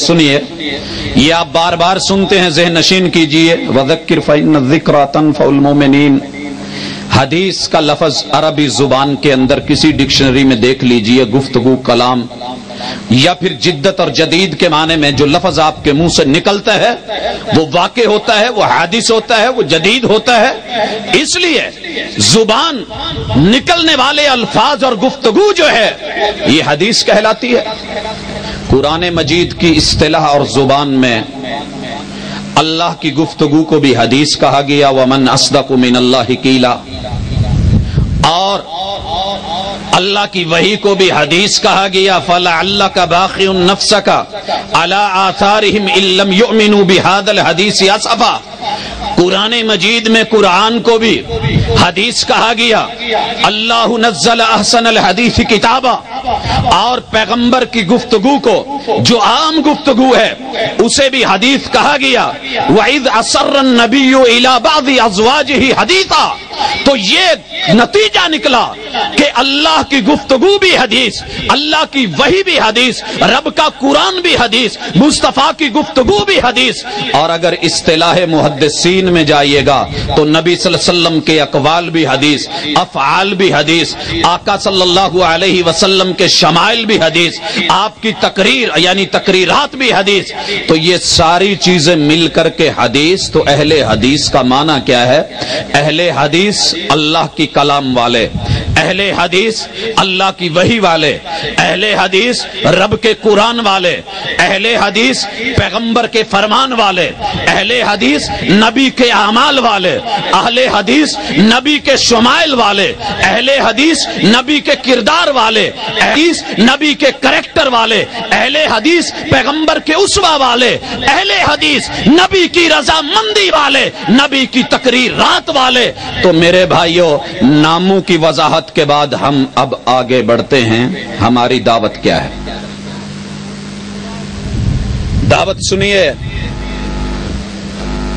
سنیے، یہ آپ بار بار سنتے ہیں، ذہن نشین کیجئے، وَذَكِّرْ فَإِنَّ الذِّكْرَىٰ تَنفَعُ الْمُؤْمِنِينَ۔ حدیث کا لفظ عربی زبان کے اندر کسی ڈکشنری میں دیکھ لیجئے، گفتگو، کلام، یا پھر جدت اور جدید کے معنی میں جو لفظ آپ کے منہ سے نکلتا ہے وہ واقع ہوتا ہے، وہ حادث ہوتا ہے، وہ جدید ہوتا ہے۔ اس لیے زبان نکلنے والے الفاظ اور گفتگو جو ہے یہ حدیث کہلاتی ہے۔ قرآن مجید کی اصطلاح اور زبان میں اللہ کی گفتگو کو بھی حدیث کہا گیا، وَمَنْ أَصْدَقُ مِنَ اللَّهِ قِيلًا، اور اللہ کی وحی کو بھی حدیث کہا گیا، فَلَعَلَّكَ بَاخِعٌ نَفْسَكَ عَلَىٰ آثَارِهِمْ إِن لَّمْ يُؤْمِنُوا بِهَٰذَا الْحَدِيثِ أَسَفًا۔ قرآن مجید میں قرآن کو بھی حدیث کہا گیا، اللہ نزل احسن الحدیث کتابا، اور پیغمبر کی گفتگو کو جو عام گفتگو ہے اسے بھی حدیث کہا گیا، وَإِذْ أَسَرَّ النَّبِيُّ إِلَىٰ بَعْضِ أَزْوَاجِهِ حَدِيثًا۔ تو یہ نتیجہ نکلا کہ اللہ کی گفتگو بھی حدیث، اللہ کی وحی بھی حدیث، رب کا قرآن بھی حدیث، مصطفیٰ کی گفتگو بھی حدیث۔ اور اگر اصطلاح محدثین میں جائیے گا تو نبی صلی اللہ علیہ وسلم کے اقوال بھی حدیث، افعال بھی حدیث، آقا صلی اللہ علیہ وسلم کے شمائل بھی حدیث، آپ کی تقریر یعنی تقریرات بھی حدیث۔ تو یہ ساری چیزیں مل کر کے حدیث۔ تو اہل حدیث کا معنی کیا ہے؟ اہل حدیث اللہ کی کلام والے، اہل حدیث اللہ کی وحی والے، اہل حدیث رب کے قرآن والے، اہل حدیث پیغمبر کے فرمان والے، اہل حدیث نبی کے اعمال والے، اہل حدیث نبی کے شمائل والے، اہل حدیث نبی کے کردار والے، حدیث نبی کے کریکٹر والے، اہل حدیث پیغمبر کے اسوہ والے، اہل حدیث نبی کی رضامندی والے، نبی کی تقریرات والے۔ تو میرے بھائیوں، ناموں کی وضاحت کے بعد ہم اب آگے بڑھتے ہیں۔ ہماری دعوت کیا ہے؟ دعوت سنیے،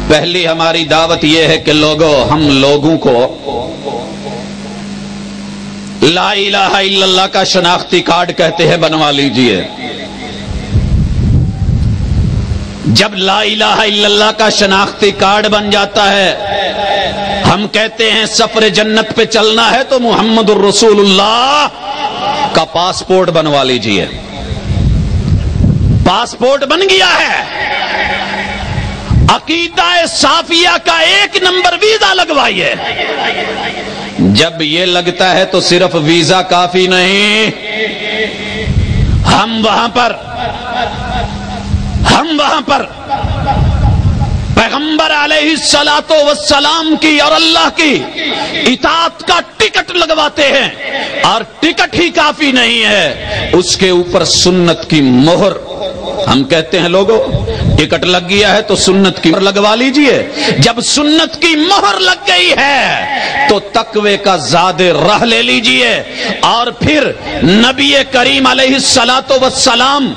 پہلی ہماری دعوت یہ ہے کہ ہم لوگوں کو لا الہ الا اللہ کا شناختی کارڈ کہتے ہیں، بنوا لیجئے۔ جب لا الہ الا اللہ کا شناختی کارڈ بن جاتا ہے، ہم کہتے ہیں سفر جنت پہ چلنا ہے تو محمد الرسول اللہ کا پاسپورٹ بنوا لیجئے۔ پاسپورٹ بن گیا ہے، عقیدہ صافیہ کا 1 نمبر ویزا لگوائیے۔ جب یہ لگتا ہے تو صرف ویزا کافی نہیں، ہم وہاں پر پیغمبر علیہ الصلوۃ والسلام کی اور اللہ کی اطاعت کا ٹکٹ لگواتے ہیں، اور ٹکٹ ہی کافی نہیں ہے، اس کے اوپر سنت کی مہر۔ ہم کہتے ہیں لوگوں، ٹکٹ لگ گیا ہے تو سنت کی مہر لگوا لیجئے۔ جب سنت کی مہر لگ گئی ہے تو تقوی کا زاد راہ لے لیجئے، اور پھر نبی کریم علیہ الصلوۃ والسلام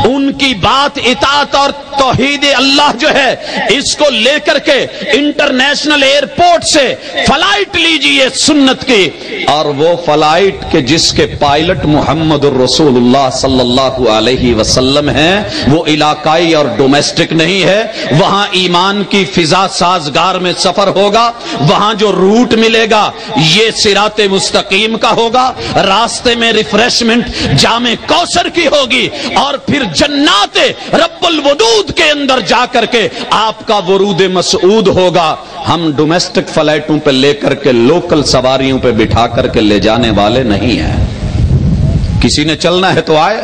ان کی بات، اطاعت اور توحید اللہ جو ہے اس کو لے کر کے انٹرنیشنل ایئرپورٹ سے فلائٹ لیجئے سنت کی، اور وہ فلائٹ کے جس کے پائلٹ محمد الرسول اللہ صلی اللہ علیہ وسلم ہیں، وہ علاقائی اور ڈومیسٹک نہیں ہے۔ وہاں ایمان کی فضا سازگار میں سفر ہوگا، وہاں جو روٹ ملے گا یہ صراط مستقیم کا ہوگا، راستے میں ریفریشمنٹ جامع کوثر کی ہوگی، اور پھر جنات رب الودود کے اندر جا کر کے آپ کا ورود مسعود ہوگا۔ ہم ڈومیسٹک فلائٹوں پہ لے کر کے لوکل سواریوں پہ بٹھا کر کے لے جانے والے نہیں ہیں۔ کسی نے چلنا ہے تو آئے۔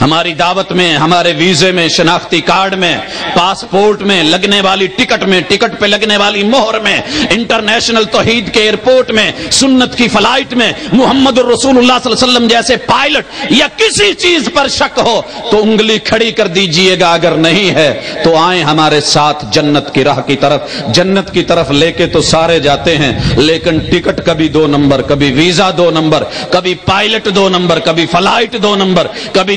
ہماری دعوت میں، ہمارے ویزے میں، شناختی کارڈ میں، پاسپورٹ میں لگنے والی ٹکٹ میں، ٹکٹ پہ لگنے والی مہر میں، انٹرنیشنل توحید کے ایئرپورٹ میں، سنت کی فلائٹ میں، محمد الرسول اللہ صلی اللہ علیہ وسلم جیسے پائلٹ یا کسی چیز پر شک ہو تو انگلی کھڑی کر دیجئے گا، اگر نہیں ہے تو آئیں ہمارے ساتھ جنت کی راہ کی طرف۔ جنت کی طرف لے کے تو سارے جاتے ہیں، لیکن ٹکٹ کبھی 2 نمبر، کبھی ویزا 2 نمبر، کبھی پائلٹ 2 نمبر، کبھی فلائٹ 2 نمبر، کبھی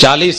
40।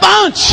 5।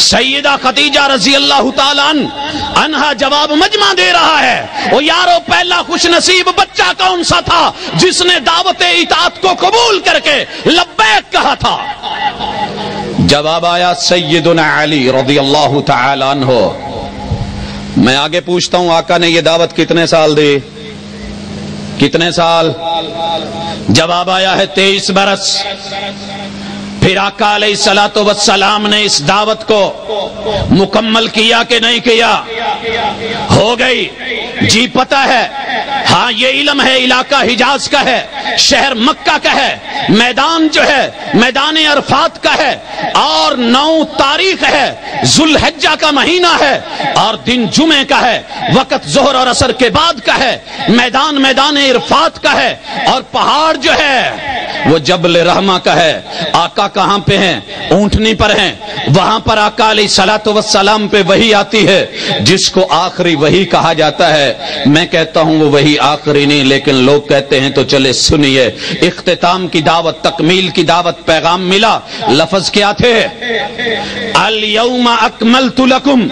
سیدہ خدیجہ رضی اللہ تعالیٰ عنہا جواب مجمع دے رہا ہے، او یارو پہلا خوش نصیب بچہ کون سا تھا جس نے دعوت اطاعت کو قبول کر کے لبیک کہا تھا؟ جواب آیا سیدنا علی رضی اللہ تعالیٰ عنہ۔ میں آگے پوچھتا ہوں آقا نے یہ دعوت کتنے سال دی؟ کتنے سال؟ جواب آیا ہے 23 برس۔ پھر آقا علیہ الصلوۃ والسلام نے اس دعوت کو مکمل کیا کہ نہیں کیا؟ ہو گئی جی، پتہ ہے، ہاں یہ علم ہے، علاقہ حجاز کا ہے، شہر مکہ کا ہے، میدان جو ہے میدان عرفات کا ہے، اور 9 تاریخ ہے، ذوالحجہ کا مہینہ ہے، اور دن جمعے کا ہے، وقت ظہر اور عصر کے بعد کا ہے، میدان عرفات کا ہے، اور پہاڑ جو ہے وہ جبل رحمہ کا ہے۔ آقا کہاں پہ ہیں؟ اونٹنی پر ہیں، وہاں پر آقا علیہ الصلوۃ والسلام پہ وحی آتی ہے جس کو آخری وحی کہا جاتا ہے۔ میں کہتا ہوں وہ وحی آخری نہیں، لیکن لوگ کہتے ہیں تو چلے سنیے۔ اختتام کی دعوت، تکمیل کی دعوت، پیغام ملا، لفظ کیا تھے؟ الیوم اکملت لکم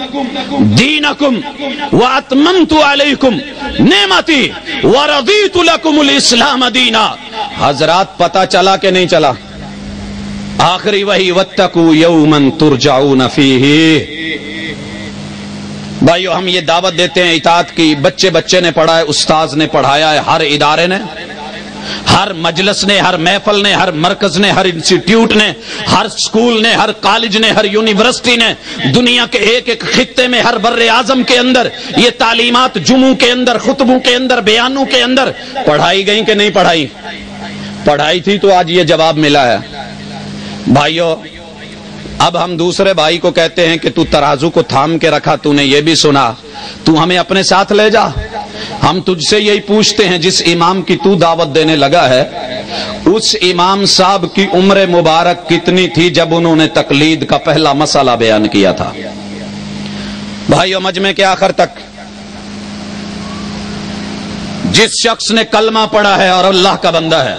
دینکم واتممت علیکم نعمتی ورضیت لکم الاسلام دینا۔ حضرات پتہ چلا کہ نہیں چلا؟ آخری وحی واتقوا یوما ترجعون فیہ۔ بھائیو ہم یہ دعوت دیتے ہیں اطاعت کی، بچے نے پڑھا ہے، استاذ نے پڑھایا ہے، ہر ادارے نے، ہر مجلس نے، ہر محفل نے، ہر مرکز نے، ہر انسٹیٹیوٹ نے، ہر سکول نے، ہر کالج نے، ہر یونیورسٹی نے، دنیا کے ایک ایک خطے میں، ہر بر اعظم کے اندر یہ تعلیمات جمعوں کے اندر، خطبوں کے اندر، بیانوں کے اندر پڑھائی گئیں کہ نہیں پڑھائی؟ پڑھائی تھی تو آج یہ جواب ملا ہے۔ بھائیو اب ہم دوسرے بھائی کو کہتے ہیں کہ تو ترازو کو تھام کے رکھا، تو نے یہ بھی سنا، تو ہمیں اپنے ساتھ لے جا۔ ہم تجھ سے یہی پوچھتے ہیں، جس امام کی تو دعوت دینے لگا ہے اس امام صاحب کی عمر مبارک کتنی تھی جب انہوں نے تقلید کا پہلا مسئلہ بیان کیا تھا؟ بھائیو مجمع کے آخر تک جس شخص نے کلمہ پڑھا ہے اور اللہ کا بندہ ہے،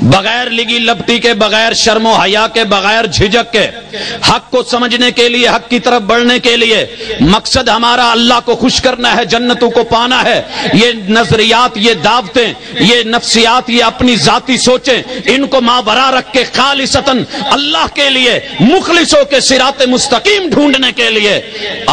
بغیر لگی لپٹی کے، بغیر شرم و حیا کے، بغیر جھجک کے، حق کو سمجھنے کے لیے، حق کی طرف بڑھنے کے لیے، مقصد ہمارا اللہ کو خوش کرنا ہے، جنتوں کو پانا ہے، یہ نظریات، یہ دعوتیں، یہ نفسیات، یہ اپنی ذاتی سوچیں، ان کو ماورا رکھ کے خالصتاً اللہ کے لیے مخلصوں کے صراط مستقیم ڈھونڈنے کے لیے،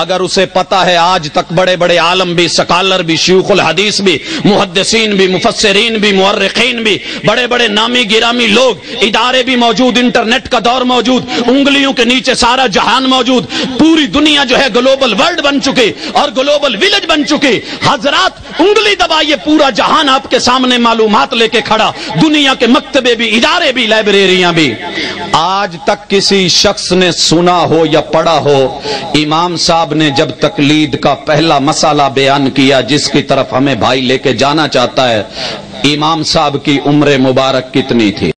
اگر اسے پتا ہے آج تک بڑے بڑے عالم بھی، سکالر بھی، شیوخ الحدیث بھی، محدثین بھی، مفسرین بھی، مورخین بھی، بڑے بڑے نامی گرامی لوگ، ادارے بھی موجود، انٹرنیٹ کا دور موجود، انگلیوں کے نیچے سارا جہان موجود، پوری دنیا جو ہے گلوبل ورلڈ بن چکی اور گلوبل ویلیج بن چکی۔ حضرات انگلی دبائیے، پورا جہان آپ کے سامنے معلومات لے کے کھڑا، دنیا کے مکتبے بھی، ادارے بھی، لائبریریاں بھی۔ آج تک کسی شخص نے سنا ہو یا پڑھا ہو امام صاحب نے جب تقلید کا پہلا مسئلہ بیان کیا جس کی طرف ہمیں بھائی لے کے جانا چاہتا ہے، امام صاحب کی عمر مبارک کتنی تھی؟